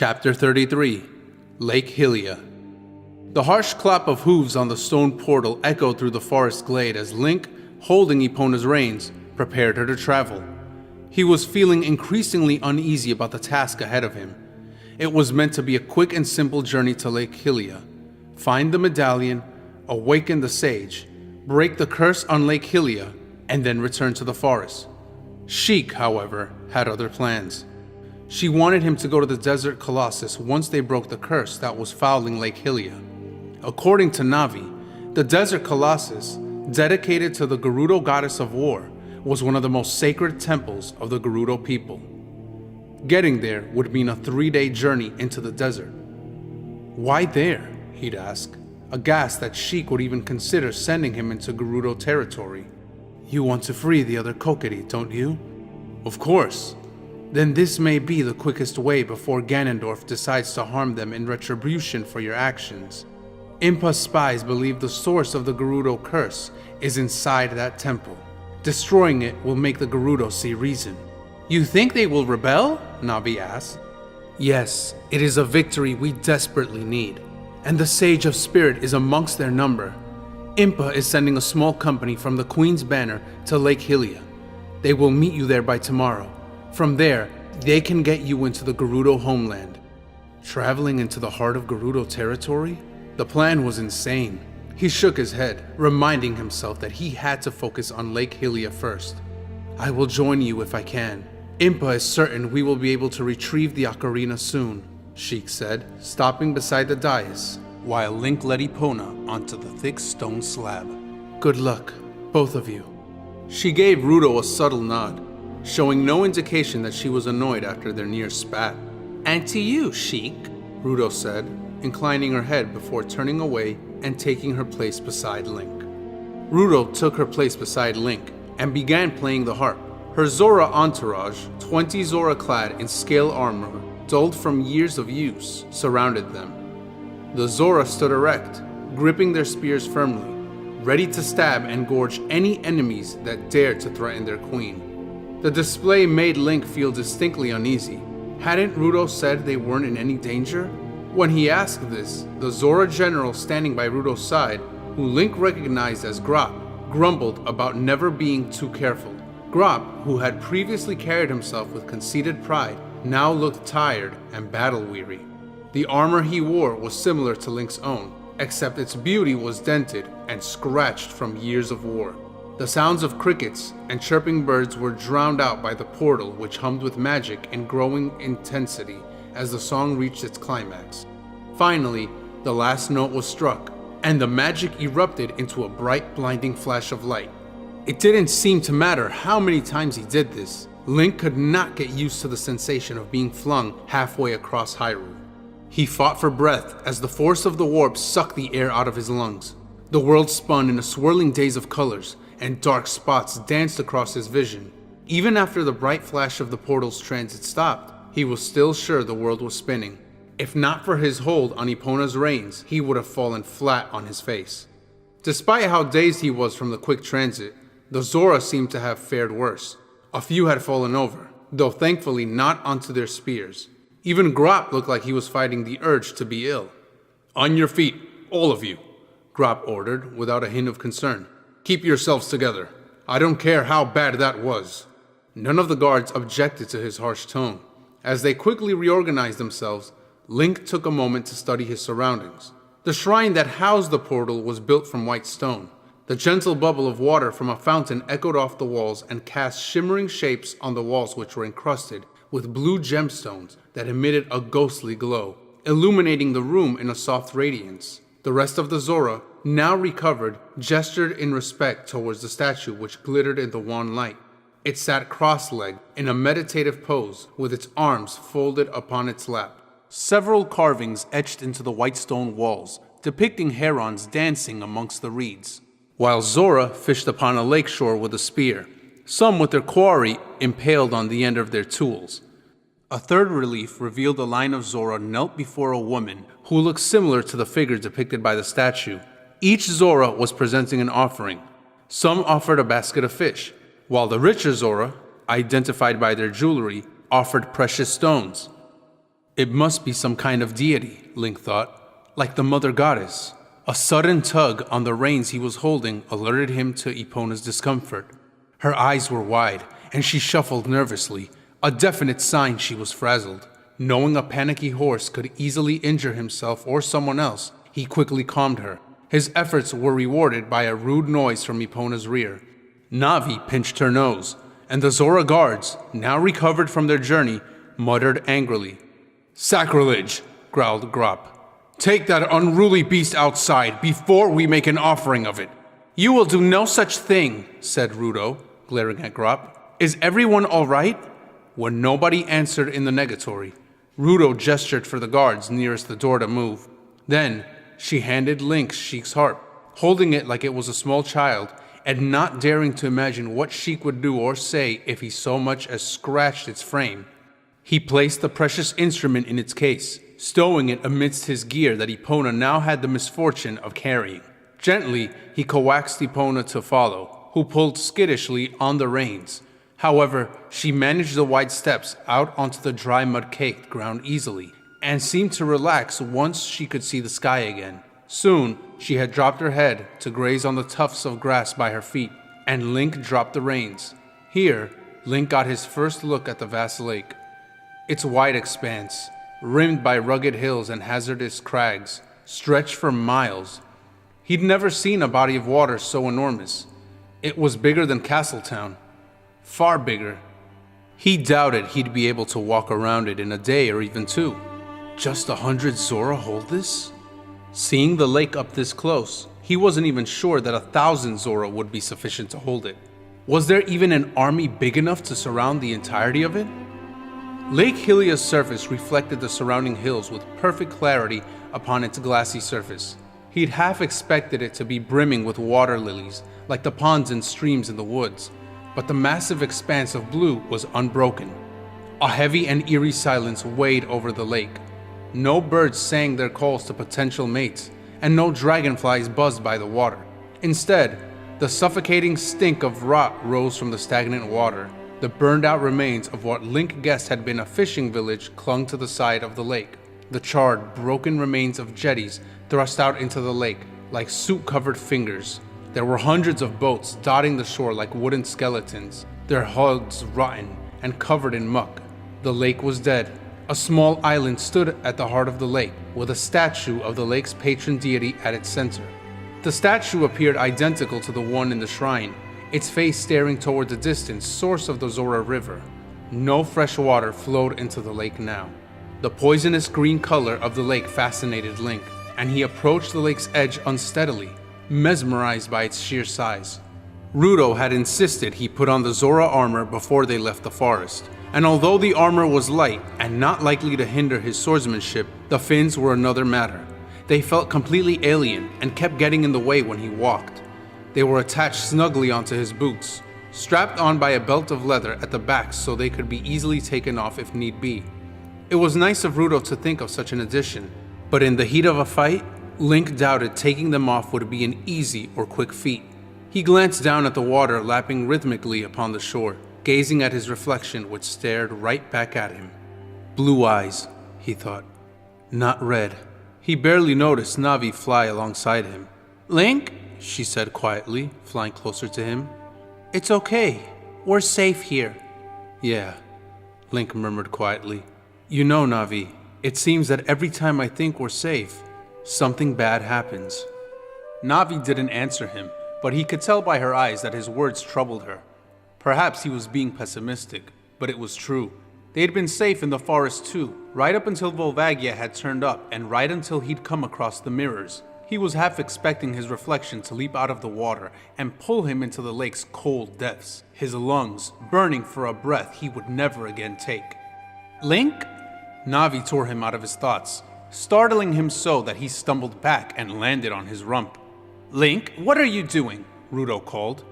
Chapter 33 Lake Hylia. The harsh clap of hooves on the stone portal echoed through the forest glade as Link, holding Epona's reins, prepared her to travel. He was feeling increasingly uneasy about the task ahead of him. It was meant to be a quick and simple journey to Lake Hylia. Find the medallion, awaken the sage, break the curse on Lake Hylia, and then return to the forest. Sheik, however, had other plans. She wanted him to go to the Desert Colossus once they broke the curse that was fouling Lake Hylia. According to Navi, the Desert Colossus, dedicated to the Gerudo goddess of war, was one of the most sacred temples of the Gerudo people. Getting there would mean a 3-day journey into the desert. Why there? He'd ask, aghast that Sheik would even consider sending him into Gerudo territory. You want to free the other Kokiri, don't you? Of course. Then this may be the quickest way before Ganondorf decides to harm them in retribution for your actions. Impa's spies believe the source of the Gerudo curse is inside that temple. Destroying it will make the Gerudo see reason. You think they will rebel? Navi asked. Yes, it is a victory we desperately need, and the Sage of Spirit is amongst their number. Impa is sending a small company from the Queen's Banner to Lake Hylia. They will meet you there by tomorrow. From there, they can get you into the Gerudo homeland. Traveling into the heart of Gerudo territory? The plan was insane. He shook his head, reminding himself that he had to focus on Lake Hylia first. I will join you if I can. Impa is certain we will be able to retrieve the ocarina soon, Sheik said, stopping beside the dais, while Link led Epona onto the thick stone slab. Good luck, both of you. She gave Ruto a subtle nod, showing no indication that she was annoyed after their near spat. And to you, Sheik, Ruto said, inclining her head before turning away and taking her place beside Link. Ruto took her place beside Link and began playing the harp. Her Zora entourage, 20 Zora clad in scale armor, dulled from years of use, surrounded them. The Zora stood erect, gripping their spears firmly, ready to stab and gorge any enemies that dared to threaten their queen. The display made Link feel distinctly uneasy. Hadn't Ruto said they weren't in any danger? When he asked this, the Zora general standing by Ruto's side, who Link recognized as Grop, grumbled about never being too careful. Grop, who had previously carried himself with conceited pride, now looked tired and battle-weary. The armor he wore was similar to Link's own, except its beauty was dented and scratched from years of war. The sounds of crickets and chirping birds were drowned out by the portal, which hummed with magic in growing intensity as the song reached its climax. Finally, the last note was struck, and the magic erupted into a bright, blinding flash of light. It didn't seem to matter how many times he did this. Link could not get used to the sensation of being flung halfway across Hyrule. He fought for breath as the force of the warp sucked the air out of his lungs. The world spun in a swirling daze of colors, and dark spots danced across his vision. Even after the bright flash of the portal's transit stopped, he was still sure the world was spinning. If not for his hold on Epona's reins, he would have fallen flat on his face. Despite how dazed he was from the quick transit, the Zora seemed to have fared worse. A few had fallen over, though thankfully not onto their spears. Even Grop looked like he was fighting the urge to be ill. On your feet, all of you, Grop ordered without a hint of concern. Keep yourselves together. I don't care how bad that was. None of the guards objected to his harsh tone. As they quickly reorganized themselves, Link took a moment to study his surroundings. The shrine that housed the portal was built from white stone. The gentle bubble of water from a fountain echoed off the walls and cast shimmering shapes on the walls, which were encrusted with blue gemstones that emitted a ghostly glow, illuminating the room in a soft radiance. The rest of the Zora, now recovered, gestured in respect towards the statue which glittered in the wan light. It sat cross-legged in a meditative pose with its arms folded upon its lap. Several carvings etched into the white stone walls, depicting herons dancing amongst the reeds, while Zora fished upon a lakeshore with a spear, some with their quarry impaled on the end of their tools. A third relief revealed a line of Zora knelt before a woman who looked similar to the figure depicted by the statue. Each Zora was presenting an offering. Some offered a basket of fish, while the richer Zora, identified by their jewelry, offered precious stones. It must be some kind of deity, Link thought, like the mother goddess. A sudden tug on the reins he was holding alerted him to Epona's discomfort. Her eyes were wide, and she shuffled nervously, a definite sign she was frazzled. Knowing a panicky horse could easily injure himself or someone else, he quickly calmed her. His efforts were rewarded by a rude noise from Epona's rear. Navi pinched her nose, and the Zora guards, now recovered from their journey, muttered angrily. "Sacrilege!" growled Grop. "Take that unruly beast outside before we make an offering of it." "You will do no such thing," said Ruto, glaring at Grop. "Is everyone all right?" When nobody answered in the negatory, Ruto gestured for the guards nearest the door to move. Then, she handed Link Sheik's harp, holding it like it was a small child, and not daring to imagine what Sheik would do or say if he so much as scratched its frame. He placed the precious instrument in its case, stowing it amidst his gear that Epona now had the misfortune of carrying. Gently, he coaxed Epona to follow, who pulled skittishly on the reins. However, she managed the wide steps out onto the dry mud-caked ground easily, and seemed to relax once she could see the sky again. Soon, she had dropped her head to graze on the tufts of grass by her feet, and Link dropped the reins. Here, Link got his first look at the vast lake. Its wide expanse, rimmed by rugged hills and hazardous crags, stretched for miles. He'd never seen a body of water so enormous. It was bigger than Castletown. Far bigger. He doubted he'd be able to walk around it in a day or even two. Just 100 Zora hold this? Seeing the lake up this close, he wasn't even sure that 1,000 Zora would be sufficient to hold it. Was there even an army big enough to surround the entirety of it? Lake Hylia's surface reflected the surrounding hills with perfect clarity upon its glassy surface. He'd half expected it to be brimming with water lilies, like the ponds and streams in the woods, but the massive expanse of blue was unbroken. A heavy and eerie silence weighed over the lake. No birds sang their calls to potential mates, and no dragonflies buzzed by the water. Instead, the suffocating stink of rot rose from the stagnant water. The burned-out remains of what Link guessed had been a fishing village clung to the side of the lake. The charred, broken remains of jetties thrust out into the lake like soot-covered fingers. There were hundreds of boats dotting the shore like wooden skeletons, their hulls rotten and covered in muck. The lake was dead. A small island stood at the heart of the lake, with a statue of the lake's patron deity at its center. The statue appeared identical to the one in the shrine, its face staring toward the distant source of the Zora River. No fresh water flowed into the lake now. The poisonous green color of the lake fascinated Link, and he approached the lake's edge unsteadily, mesmerized by its sheer size. Ruto had insisted he put on the Zora armor before they left the forest, and although the armor was light and not likely to hinder his swordsmanship, the fins were another matter. They felt completely alien and kept getting in the way when he walked. They were attached snugly onto his boots, strapped on by a belt of leather at the back so they could be easily taken off if need be. It was nice of Ruto to think of such an addition, but in the heat of a fight, Link doubted taking them off would be an easy or quick feat. He glanced down at the water lapping rhythmically upon the shore, gazing at his reflection which stared right back at him. Blue eyes, he thought, not red. He barely noticed Navi fly alongside him. "Link?" she said quietly, flying closer to him. "It's okay. We're safe here." "Yeah," Link murmured quietly. "You know, Navi, it seems that every time I think we're safe, something bad happens." Navi didn't answer him, but he could tell by her eyes that his words troubled her. Perhaps he was being pessimistic, but it was true. They had been safe in the forest too, right up until Volvagia had turned up and right until he'd come across the mirrors. He was half expecting his reflection to leap out of the water and pull him into the lake's cold depths, his lungs burning for a breath he would never again take. "Link?" Navi tore him out of his thoughts, startling him so that he stumbled back and landed on his rump. "Link, what are you doing?" Ruto called.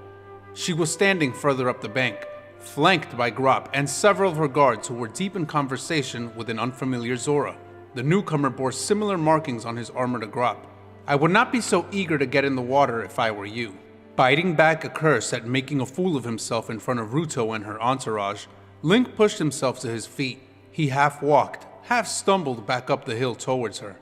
She was standing further up the bank, flanked by Grop and several of her guards who were deep in conversation with an unfamiliar Zora. The newcomer bore similar markings on his armor to Grop. "I would not be so eager to get in the water if I were you." Biting back a curse at making a fool of himself in front of Ruto and her entourage, Link pushed himself to his feet. He half walked, half stumbled back up the hill towards her.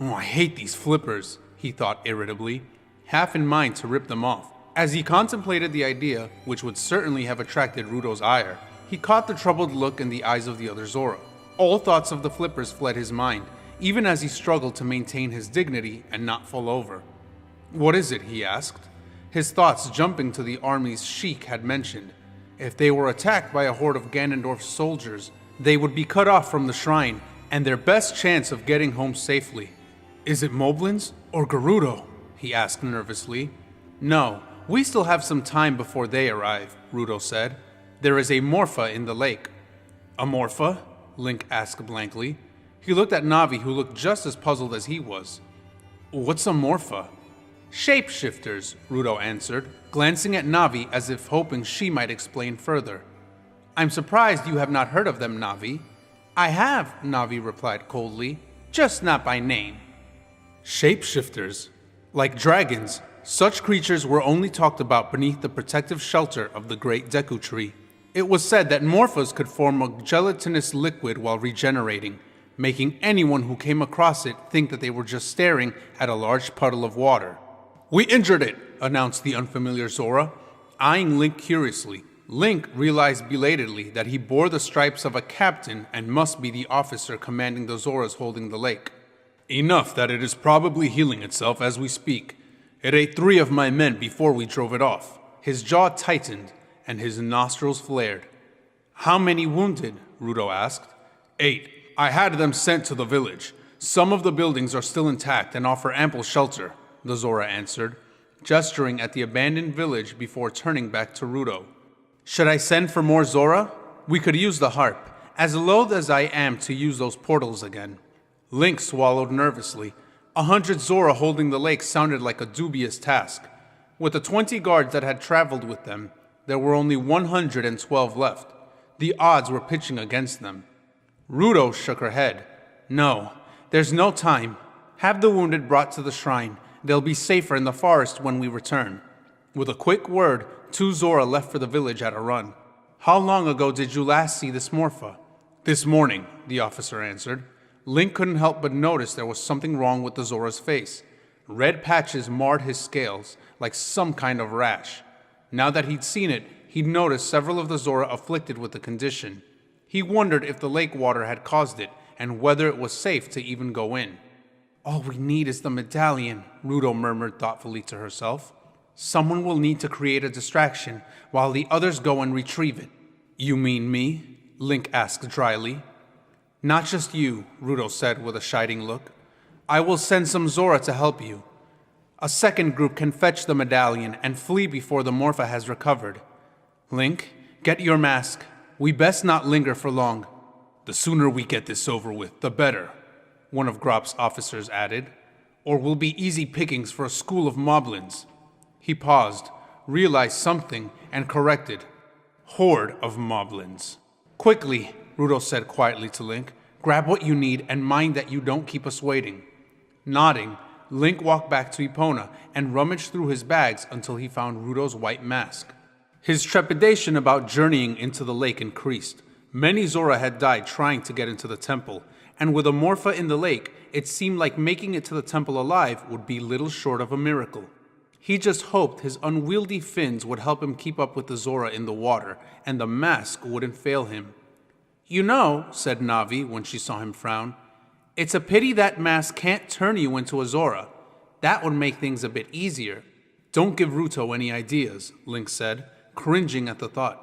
"Oh, I hate these flippers," he thought irritably, half in mind to rip them off. As he contemplated the idea, which would certainly have attracted Ruto's ire, he caught the troubled look in the eyes of the other Zora. All thoughts of the flippers fled his mind, even as he struggled to maintain his dignity and not fall over. "What is it?" he asked, his thoughts jumping to the armies Sheik had mentioned. If they were attacked by a horde of Ganondorf's soldiers, they would be cut off from the shrine and their best chance of getting home safely. "Is it Moblins or Gerudo?" he asked nervously. "No, we still have some time before they arrive," Ruto said. "There is a Morpha in the lake." "A Morpha?" Link asked blankly. He looked at Navi, who looked just as puzzled as he was. "What's a Morpha?" "Shapeshifters," Ruto answered, glancing at Navi as if hoping she might explain further. "I'm surprised you have not heard of them, Navi." "I have," Navi replied coldly, "just not by name." Shapeshifters? Like dragons, such creatures were only talked about beneath the protective shelter of the Great Deku Tree. It was said that Morphas could form a gelatinous liquid while regenerating, making anyone who came across it think that they were just staring at a large puddle of water. "We injured it," announced the unfamiliar Zora, eyeing Link curiously. Link realized belatedly that he bore the stripes of a captain and must be the officer commanding the Zoras holding the lake. "Enough that it is probably healing itself as we speak. It ate 3 of my men before we drove it off." His jaw tightened and his nostrils flared. "How many wounded?" Ruto asked. 8. I had them sent to the village. Some of the buildings are still intact and offer ample shelter, the Zora answered, gesturing at the abandoned village before turning back to Ruto. "Should I send for more Zora? We could use the harp, as loath as I am to use those portals again." Link swallowed nervously. 100 Zora holding the lake sounded like a dubious task. With the 20 guards that had traveled with them, there were only 112 left. The odds were pitching against them. Ruto shook her head. "No, there's no time. Have the wounded brought to the shrine. They'll be safer in the forest when we return." With a quick word, 2 Zora left for the village at a run. "How long ago did you last see this Morpha?" "This morning," the officer answered. Link couldn't help but notice there was something wrong with the Zora's face. Red patches marred his scales, like some kind of rash. Now that he'd seen it, he'd noticed several of the Zora afflicted with the condition. He wondered if the lake water had caused it, and whether it was safe to even go in. "All we need is the medallion," Ruto murmured thoughtfully to herself. "Someone will need to create a distraction, while the others go and retrieve it." "You mean me?" Link asked dryly. "Not just you," Ruto said with a chiding look. "I will send some Zora to help you. A second group can fetch the medallion and flee before the Morpha has recovered. Link, get your mask. We best not linger for long." "The sooner we get this over with, the better," one of Grop's officers added. "Or we'll be easy pickings for a school of moblins." He paused, realized something, and corrected. "Horde of moblins." "Quickly," Ruto said quietly to Link. "Grab what you need and mind that you don't keep us waiting." Nodding, Link walked back to Epona and rummaged through his bags until he found Ruto's white mask. His trepidation about journeying into the lake increased. Many Zora had died trying to get into the temple, and with a Morpha in the lake, it seemed like making it to the temple alive would be little short of a miracle. He just hoped his unwieldy fins would help him keep up with the Zora in the water, and the mask wouldn't fail him. "You know," said Navi when she saw him frown, "it's a pity that mask can't turn you into a Zora. That would make things a bit easier." "Don't give Ruto any ideas," Link said, cringing at the thought.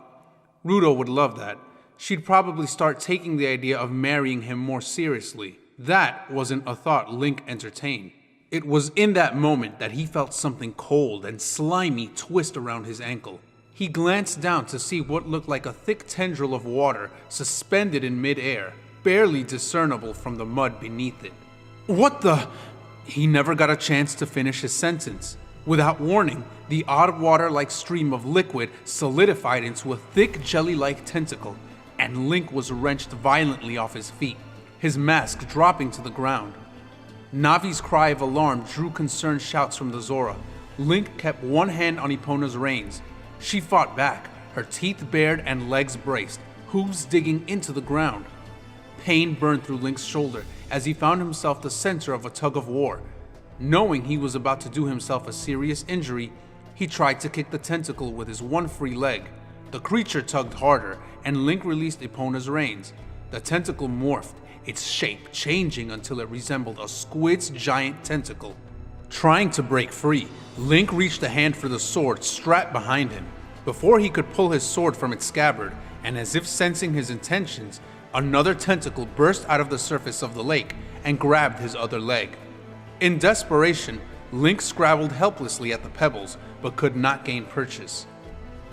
Ruto would love that. She'd probably start taking the idea of marrying him more seriously. That wasn't a thought Link entertained. It was in that moment that he felt something cold and slimy twist around his ankle. He glanced down to see what looked like a thick tendril of water suspended in midair, barely discernible from the mud beneath it. "What the?" He never got a chance to finish his sentence. Without warning, the odd water-like stream of liquid solidified into a thick jelly-like tentacle, and Link was wrenched violently off his feet, his mask dropping to the ground. Navi's cry of alarm drew concerned shouts from the Zora. Link kept one hand on Epona's reins. She fought back, her teeth bared and legs braced, hooves digging into the ground. Pain burned through Link's shoulder as he found himself the center of a tug of war. Knowing he was about to do himself a serious injury, he tried to kick the tentacle with his one free leg. The creature tugged harder, and Link released Epona's reins. The tentacle morphed, its shape changing until it resembled a squid's giant tentacle. Trying to break free, Link reached a hand for the sword strapped behind him. Before he could pull his sword from its scabbard, and as if sensing his intentions, another tentacle burst out of the surface of the lake and grabbed his other leg. In desperation, Link scrabbled helplessly at the pebbles, but could not gain purchase.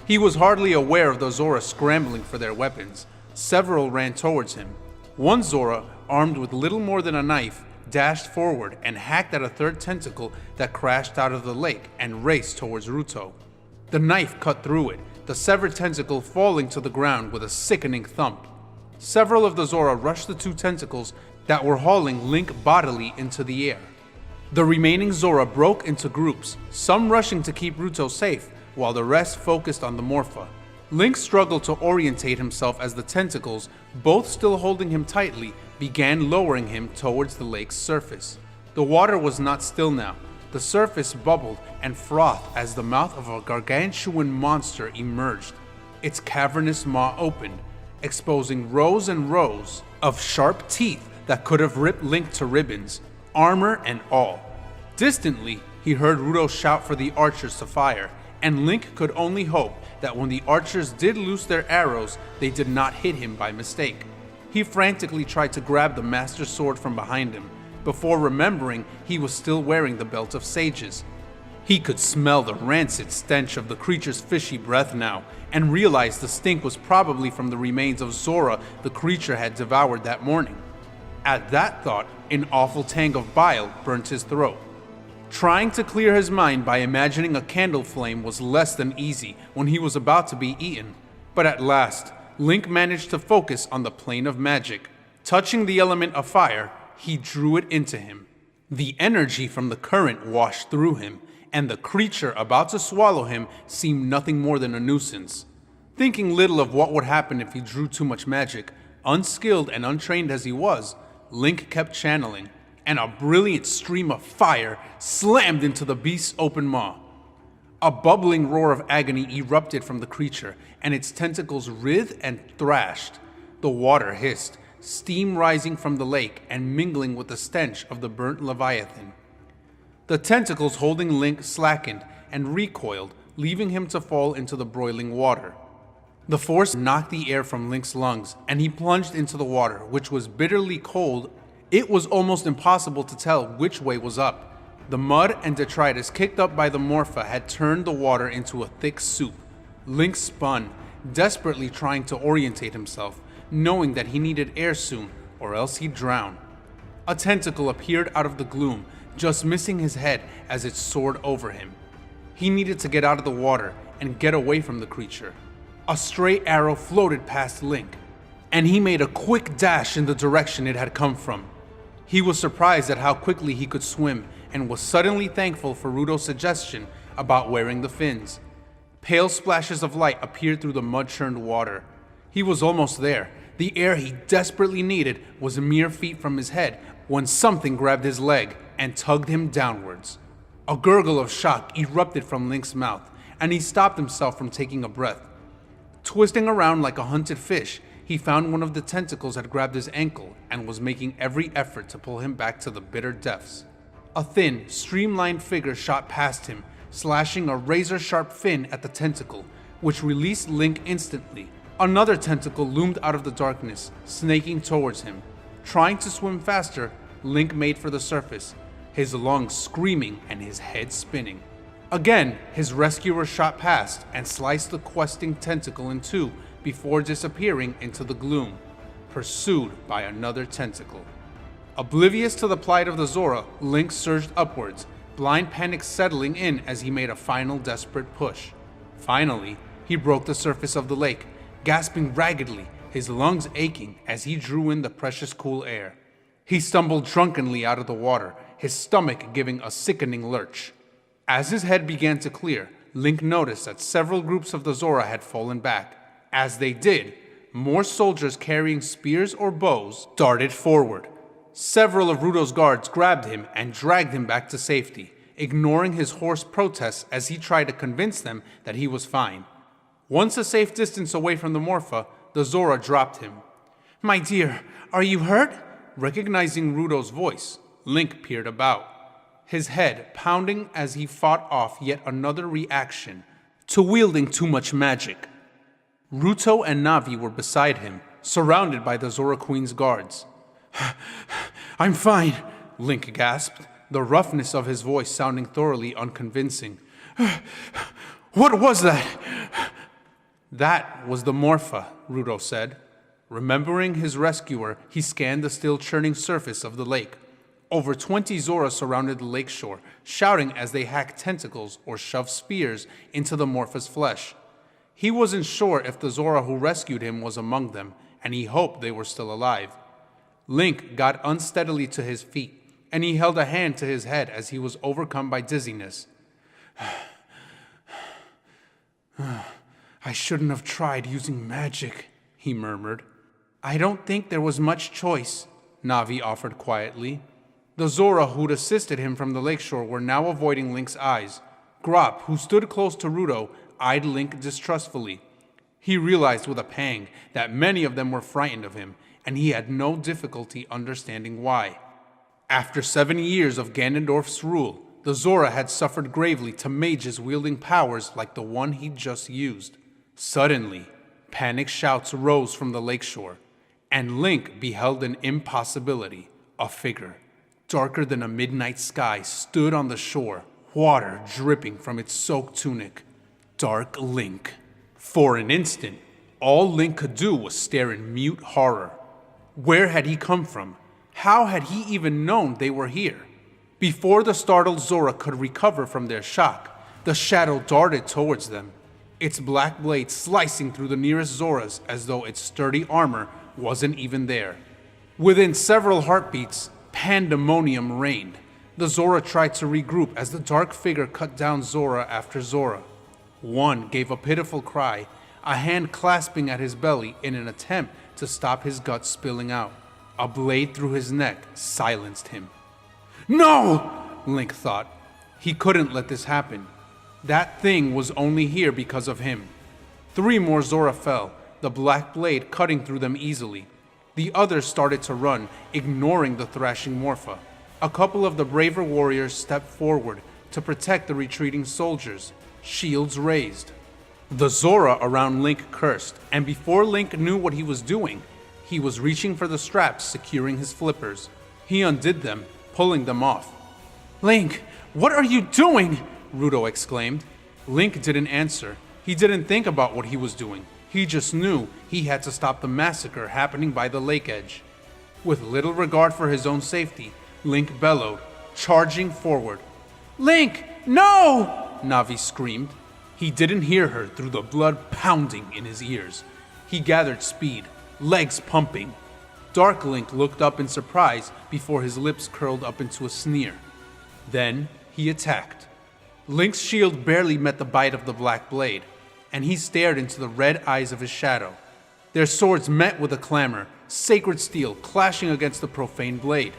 He was hardly aware of the Zora scrambling for their weapons. Several ran towards him. One Zora, armed with little more than a knife, dashed forward and hacked at a third tentacle that crashed out of the lake and raced towards Ruto. The knife cut through it, the severed tentacle falling to the ground with a sickening thump. Several of the Zora rushed the two tentacles that were hauling Link bodily into the air. The remaining Zora broke into groups, some rushing to keep Ruto safe, while the rest focused on the Morpha. Link struggled to orientate himself as the tentacles, both still holding him tightly, began lowering him towards the lake's surface. The water was not still now. The surface bubbled and frothed as the mouth of a gargantuan monster emerged. Its cavernous maw opened, exposing rows and rows of sharp teeth that could have ripped Link to ribbons, armor and all. Distantly, he heard Ruto shout for the archers to fire, and Link could only hope that when the archers did loose their arrows, they did not hit him by mistake. He frantically tried to grab the Master Sword from behind him, before remembering he was still wearing the Belt of Sages. He could smell the rancid stench of the creature's fishy breath now, and realized the stink was probably from the remains of Zora the creature had devoured that morning. At that thought, an awful tang of bile burnt his throat. Trying to clear his mind by imagining a candle flame was less than easy when he was about to be eaten. But at last, Link managed to focus on the plane of magic. Touching the element of fire, he drew it into him. The energy from the current washed through him, and the creature about to swallow him seemed nothing more than a nuisance. Thinking little of what would happen if he drew too much magic, unskilled and untrained as he was, Link kept channeling, and a brilliant stream of fire slammed into the beast's open maw. A bubbling roar of agony erupted from the creature, and its tentacles writhed and thrashed. The water hissed, steam rising from the lake and mingling with the stench of the burnt leviathan. The tentacles holding Link slackened and recoiled, leaving him to fall into the broiling water. The force knocked the air from Link's lungs, and he plunged into the water, which was bitterly cold. It was almost impossible to tell which way was up. The mud and detritus kicked up by the Morpha had turned the water into a thick soup. Link spun, desperately trying to orientate himself, knowing that he needed air soon, or else he'd drown. A tentacle appeared out of the gloom, just missing his head as it soared over him. He needed to get out of the water and get away from the creature. A stray arrow floated past Link, and he made a quick dash in the direction it had come from. He was surprised at how quickly he could swim, and was suddenly thankful for Ruto's suggestion about wearing the fins. Pale splashes of light appeared through the mud-churned water. He was almost there. The air he desperately needed was mere feet from his head when something grabbed his leg and tugged him downwards. A gurgle of shock erupted from Link's mouth, and he stopped himself from taking a breath. Twisting around like a hunted fish, he found one of the tentacles had grabbed his ankle and was making every effort to pull him back to the bitter depths. A thin, streamlined figure shot past him, slashing a razor-sharp fin at the tentacle, which released Link instantly. Another tentacle loomed out of the darkness, snaking towards him. Trying to swim faster, Link made for the surface, his lungs screaming and his head spinning. Again, his rescuer shot past and sliced the questing tentacle in two before disappearing into the gloom, pursued by another tentacle. Oblivious to the plight of the Zora, Link surged upwards, blind panic settling in as he made a final desperate push. Finally, he broke the surface of the lake, gasping raggedly, his lungs aching as he drew in the precious cool air. He stumbled drunkenly out of the water, his stomach giving a sickening lurch. As his head began to clear, Link noticed that several groups of the Zora had fallen back. As they did, more soldiers carrying spears or bows darted forward. Several of Rudo's guards grabbed him and dragged him back to safety, ignoring his hoarse protests as he tried to convince them that he was fine. Once a safe distance away from the Morpha, the Zora dropped him. "My dear, are you hurt?" Recognizing Rudo's voice, Link peered about, his head pounding as he fought off yet another reaction to wielding too much magic. Ruto and Navi were beside him, surrounded by the Zora Queen's guards. "I'm fine," Link gasped, the roughness of his voice sounding thoroughly unconvincing. "What was that?" "That was the Morpha," Ruto said. Remembering his rescuer, he scanned the still churning surface of the lake. Over 20 Zora surrounded the lakeshore, shouting as they hacked tentacles or shoved spears into the Morpha's flesh. He wasn't sure if the Zora who rescued him was among them, and he hoped they were still alive. Link got unsteadily to his feet, and he held a hand to his head as he was overcome by dizziness. "I shouldn't have tried using magic," he murmured. "I don't think there was much choice," Navi offered quietly. The Zora who'd assisted him from the lakeshore were now avoiding Link's eyes. Grop, who stood close to Ruto, eyed Link distrustfully. He realized with a pang that many of them were frightened of him, and he had no difficulty understanding why. After 7 years of Ganondorf's rule, the Zora had suffered gravely to mages wielding powers like the one he'd just used. Suddenly, panic shouts rose from the lakeshore, and Link beheld an impossibility. A figure, darker than a midnight sky, stood on the shore, water dripping from its soaked tunic. Dark Link. For an instant, all Link could do was stare in mute horror. Where had he come from? How had he even known they were here? Before the startled Zora could recover from their shock, the shadow darted towards them, its black blade slicing through the nearest Zoras as though its sturdy armor wasn't even there. Within several heartbeats, pandemonium reigned. The Zora tried to regroup as the dark figure cut down Zora after Zora. One gave a pitiful cry, a hand clasping at his belly in an attempt to stop his guts spilling out. A blade through his neck silenced him. "No!" Link thought. He couldn't let this happen. That thing was only here because of him. 3 more Zora fell, the black blade cutting through them easily. The others started to run, ignoring the thrashing Morpha. A couple of the braver warriors stepped forward to protect the retreating soldiers, shields raised. The Zora around Link cursed, and before Link knew what he was doing, he was reaching for the straps securing his flippers. He undid them, pulling them off. "Link, what are you doing?" Ruto exclaimed. Link didn't answer. He didn't think about what he was doing. He just knew he had to stop the massacre happening by the lake edge. With little regard for his own safety, Link bellowed, charging forward. "Link, no!" Navi screamed. He didn't hear her through the blood pounding in his ears. He gathered speed, legs pumping. Dark Link looked up in surprise before his lips curled up into a sneer. Then he attacked. Link's shield barely met the bite of the black blade, and he stared into the red eyes of his shadow. Their swords met with a clamor, sacred steel clashing against the profane blade.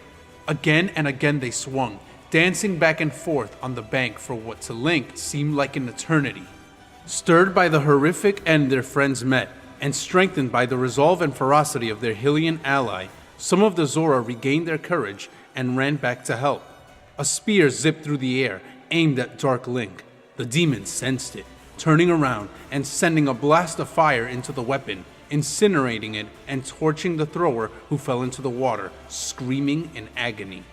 Again and again they swung, dancing back and forth on the bank for what to Link seemed like an eternity. Stirred by the horrific end their friends met, and strengthened by the resolve and ferocity of their Hylian ally, some of the Zora regained their courage and ran back to help. A spear zipped through the air, aimed at Dark Link. The demon sensed it, turning around and sending a blast of fire into the weapon, incinerating it and torching the thrower, who fell into the water, screaming in agony.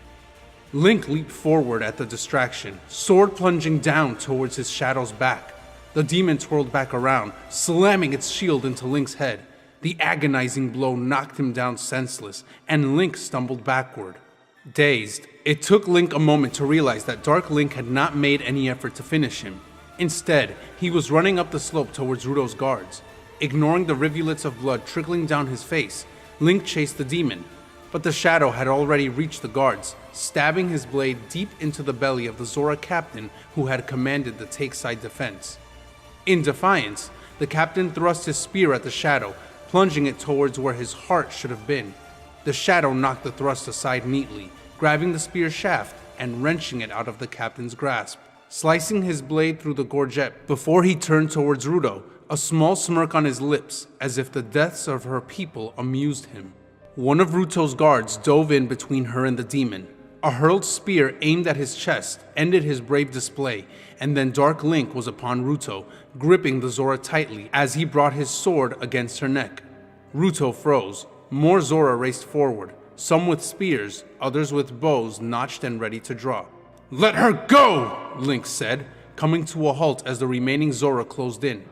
Link leaped forward at the distraction, sword plunging down towards his shadow's back. The demon twirled back around, slamming its shield into Link's head. The agonizing blow knocked him down senseless, and Link stumbled backward. Dazed, it took Link a moment to realize that Dark Link had not made any effort to finish him. Instead, he was running up the slope towards Ruto's guards. Ignoring the rivulets of blood trickling down his face, Link chased the demon. But the shadow had already reached the guards, stabbing his blade deep into the belly of the Zora captain who had commanded the take-side defense. In defiance, the captain thrust his spear at the shadow, plunging it towards where his heart should have been. The shadow knocked the thrust aside neatly, grabbing the spear shaft and wrenching it out of the captain's grasp, slicing his blade through the gorget before he turned towards Ruto, a small smirk on his lips, as if the deaths of her people amused him. One of Ruto's guards dove in between her and the demon. A hurled spear aimed at his chest ended his brave display, and then Dark Link was upon Ruto, gripping the Zora tightly as he brought his sword against her neck. Ruto froze. More Zora raced forward, some with spears, others with bows notched and ready to draw. "Let her go!" Link said, coming to a halt as the remaining Zora closed in.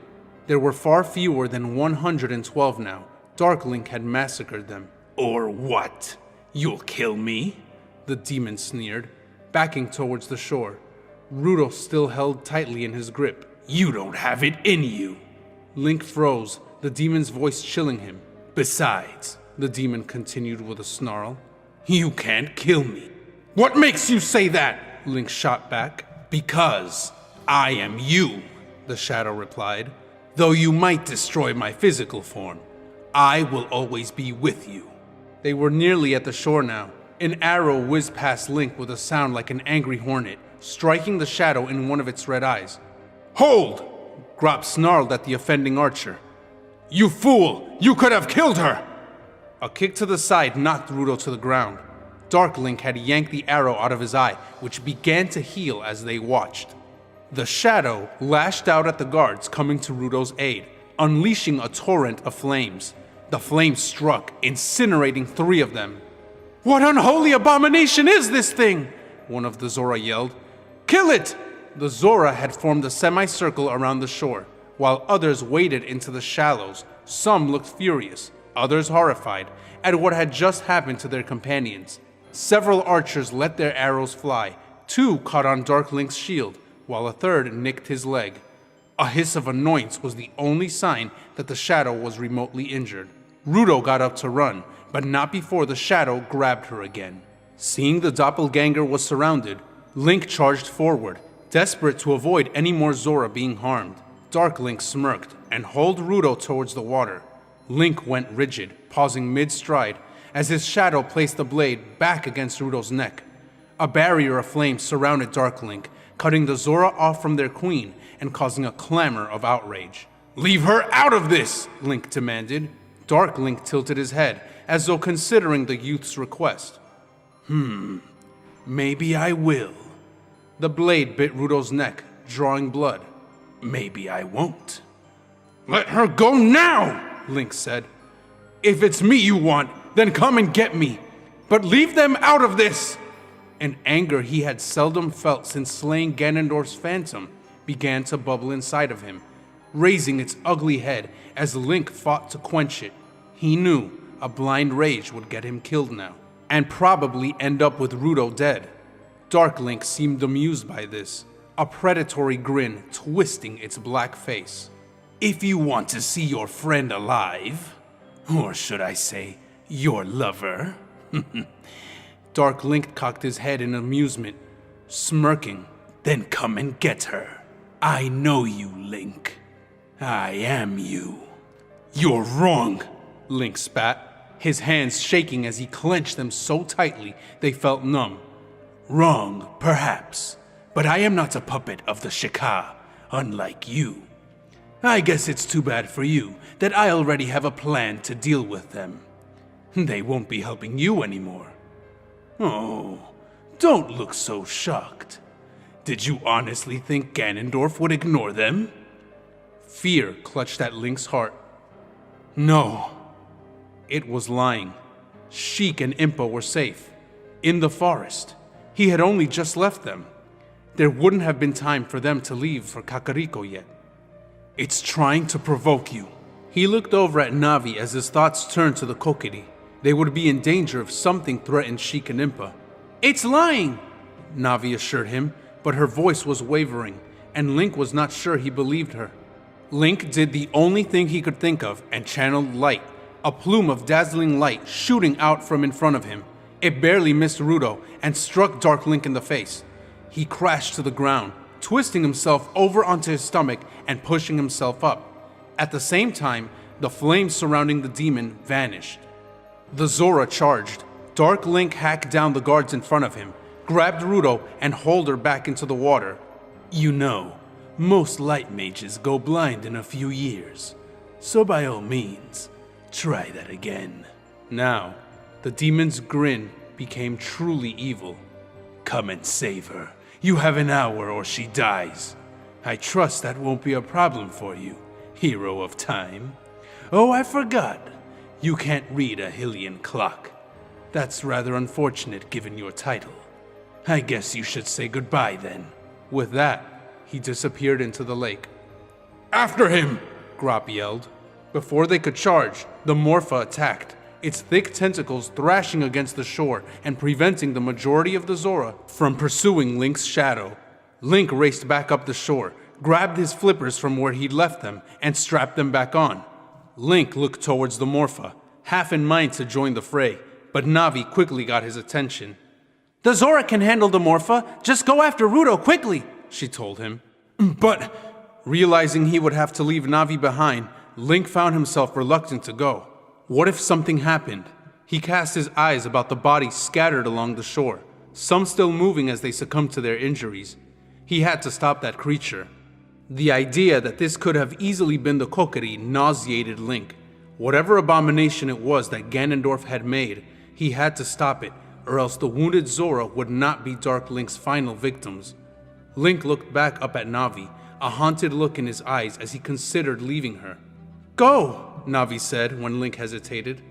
There were far fewer than 112 now. Dark Link had massacred them. "Or what? You'll kill me?" the demon sneered, backing towards the shore. Ruto still held tightly in his grip. "You don't have it in you." Link froze, the demon's voice chilling him. "Besides," the demon continued with a snarl, "you can't kill me." "What makes you say that?" Link shot back. "Because I am you," the shadow replied. "Though you might destroy my physical form, I will always be with you." They were nearly at the shore now. An arrow whizzed past Link with a sound like an angry hornet, striking the shadow in one of its red eyes. "Hold!" Grop snarled at the offending archer. "You fool! You could have killed her!" A kick to the side knocked Ruto to the ground. Dark Link had yanked the arrow out of his eye, which began to heal as they watched. The shadow lashed out at the guards coming to Ruto's aid, unleashing a torrent of flames. The flames struck, incinerating 3 of them. "What unholy abomination is this thing?" one of the Zora yelled. "Kill it!" The Zora had formed a semicircle around the shore, while others waded into the shallows. Some looked furious, others horrified, at what had just happened to their companions. Several archers let their arrows fly. 2 caught on Dark Link's shield, while a third nicked his leg. A hiss of annoyance was the only sign that the shadow was remotely injured. Ruto got up to run, but not before the shadow grabbed her again. Seeing the doppelganger was surrounded, Link charged forward, desperate to avoid any more Zora being harmed. Dark Link smirked and hauled Ruto towards the water. Link went rigid, pausing mid-stride, as his shadow placed the blade back against Ruto's neck. A barrier of flame surrounded Dark Link, cutting the Zora off from their queen and causing a clamor of outrage. "Leave her out of this!" Link demanded. Dark Link tilted his head, as though considering the youth's request. Maybe I will." The blade bit Ruto's neck, drawing blood. "Maybe I won't." "Let her go now!" Link said. "If it's me you want, then come and get me. But leave them out of this!" An anger he had seldom felt since slaying Ganondorf's phantom began to bubble inside of him, raising its ugly head as Link fought to quench it. He knew a blind rage would get him killed now, and probably end up with Ruto dead. Dark Link seemed amused by this, a predatory grin twisting its black face. "If you want to see your friend alive, or should I say, your lover?" Dark Link cocked his head in amusement, smirking. "Then come and get her. I know you, Link. I am you." "You're wrong," Link spat, his hands shaking as he clenched them so tightly they felt numb. "Wrong, perhaps, but I am not a puppet of the Sheikah, unlike you. I guess it's too bad for you that I already have a plan to deal with them. They won't be helping you anymore." "Oh, don't look so shocked. Did you honestly think Ganondorf would ignore them?" Fear clutched at Link's heart. No. It was lying. Sheik and Impa were safe. In the forest. He had only just left them. There wouldn't have been time for them to leave for Kakariko yet. "It's trying to provoke you." He looked over at Navi as his thoughts turned to the Kokiri. They would be in danger if something threatened Sheik and Impa. "It's lying," Navi assured him, but her voice was wavering, and Link was not sure he believed her. Link did the only thing he could think of and channeled light, a plume of dazzling light shooting out from in front of him. It barely missed Ruto and struck Dark Link in the face. He crashed to the ground, twisting himself over onto his stomach and pushing himself up. At the same time, the flames surrounding the demon vanished. The Zora charged. Dark Link hacked down the guards in front of him, grabbed Ruto, and hauled her back into the water. You know, most light mages go blind in a few years, so by all means, try that again. Now, the demon's grin became truly evil. Come and save her. You have an hour or she dies. I trust that won't be a problem for you, hero of time. Oh, I forgot. You can't read a Hylian clock. That's rather unfortunate given your title. I guess you should say goodbye then. With that, he disappeared into the lake. After him! Grop yelled. Before they could charge, the Morpha attacked, its thick tentacles thrashing against the shore and preventing the majority of the Zora from pursuing Link's shadow. Link raced back up the shore, grabbed his flippers from where he'd left them, and strapped them back on. Link looked towards the Morpha, half in mind to join the fray, but Navi quickly got his attention. The Zora can handle the Morpha, just go after Ruto quickly, she told him. But, realizing he would have to leave Navi behind, Link found himself reluctant to go. What if something happened? He cast his eyes about the bodies scattered along the shore, some still moving as they succumbed to their injuries. He had to stop that creature. The idea that this could have easily been the Kokiri nauseated Link. Whatever abomination it was that Ganondorf had made, he had to stop it, or else the wounded Zora would not be Dark Link's final victims. Link looked back up at Navi, a haunted look in his eyes as he considered leaving her. Go, Navi said when Link hesitated.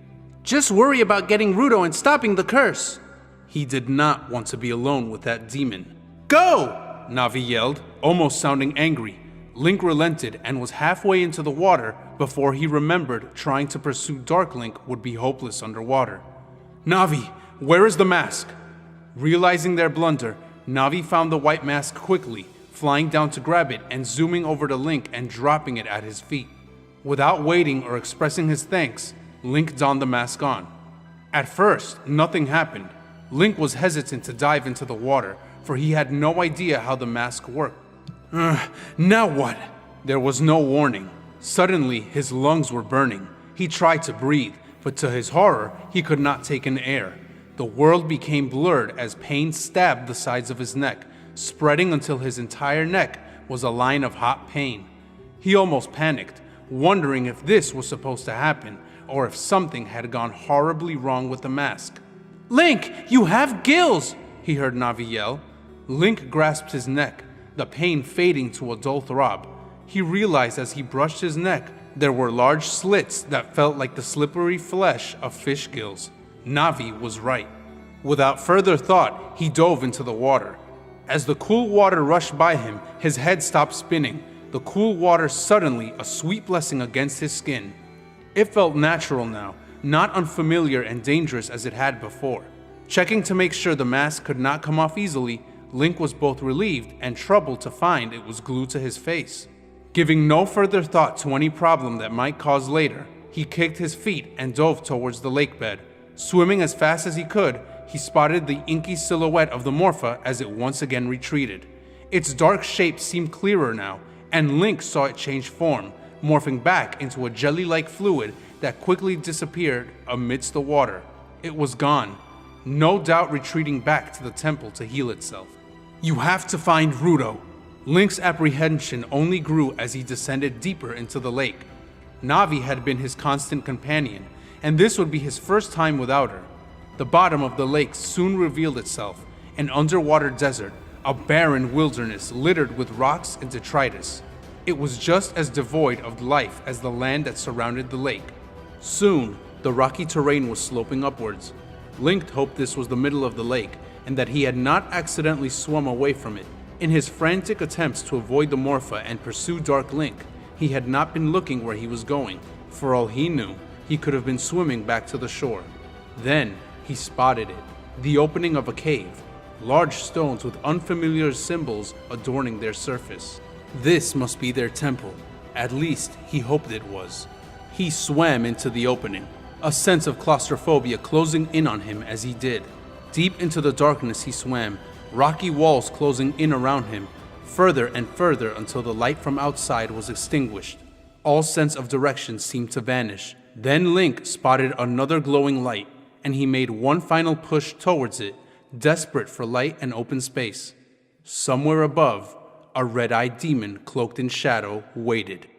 Just worry about getting Ruto and stopping the curse. He did not want to be alone with that demon. Go! Navi yelled, almost sounding angry. Link relented and was halfway into the water before he remembered trying to pursue Dark Link would be hopeless underwater. Navi, where is the mask? Realizing their blunder, Navi found the white mask quickly, flying down to grab it and zooming over to Link and dropping it at his feet. Without waiting or expressing his thanks, Link donned the mask on. At first, nothing happened. Link was hesitant to dive into the water, for he had no idea how the mask worked. Now what? There was no warning. Suddenly, his lungs were burning. He tried to breathe, but to his horror, he could not take in air. The world became blurred as pain stabbed the sides of his neck, spreading until his entire neck was a line of hot pain. He almost panicked, wondering if this was supposed to happen, or if something had gone horribly wrong with the mask. Link, you have gills! He heard Navi yell. Link grasped his neck, the pain fading to a dull throb. He realized as he brushed his neck, there were large slits that felt like the slippery flesh of fish gills. Navi was right. Without further thought, he dove into the water. As the cool water rushed by him, his head stopped spinning, the cool water suddenly a sweet blessing against his skin. It felt natural now, not unfamiliar and dangerous as it had before. Checking to make sure the mask could not come off easily, Link was both relieved and troubled to find it was glued to his face. Giving no further thought to any problem that might cause later, he kicked his feet and dove towards the lake bed. Swimming as fast as he could, he spotted the inky silhouette of the Morpha as it once again retreated. Its dark shape seemed clearer now, and Link saw it change form, morphing back into a jelly-like fluid that quickly disappeared amidst the water. It was gone, no doubt retreating back to the temple to heal itself. You have to find Ruto. Link's apprehension only grew as he descended deeper into the lake. Navi had been his constant companion, and this would be his first time without her. The bottom of the lake soon revealed itself, an underwater desert, a barren wilderness littered with rocks and detritus. It was just as devoid of life as the land that surrounded the lake. Soon, the rocky terrain was sloping upwards. Link hoped this was the middle of the lake, and that he had not accidentally swum away from it. In his frantic attempts to avoid the Morpha and pursue Dark Link, he had not been looking where he was going. For all he knew, he could have been swimming back to the shore. Then, he spotted it, the opening of a cave, large stones with unfamiliar symbols adorning their surface. This must be their temple. At least, he hoped it was. He swam into the opening, a sense of claustrophobia closing in on him as he did. Deep into the darkness he swam, rocky walls closing in around him, further and further until the light from outside was extinguished. all sense of direction seemed to vanish. Then Link spotted another glowing light, and he made one final push towards it, desperate for light and open space. Somewhere above, a red-eyed demon cloaked in shadow waited.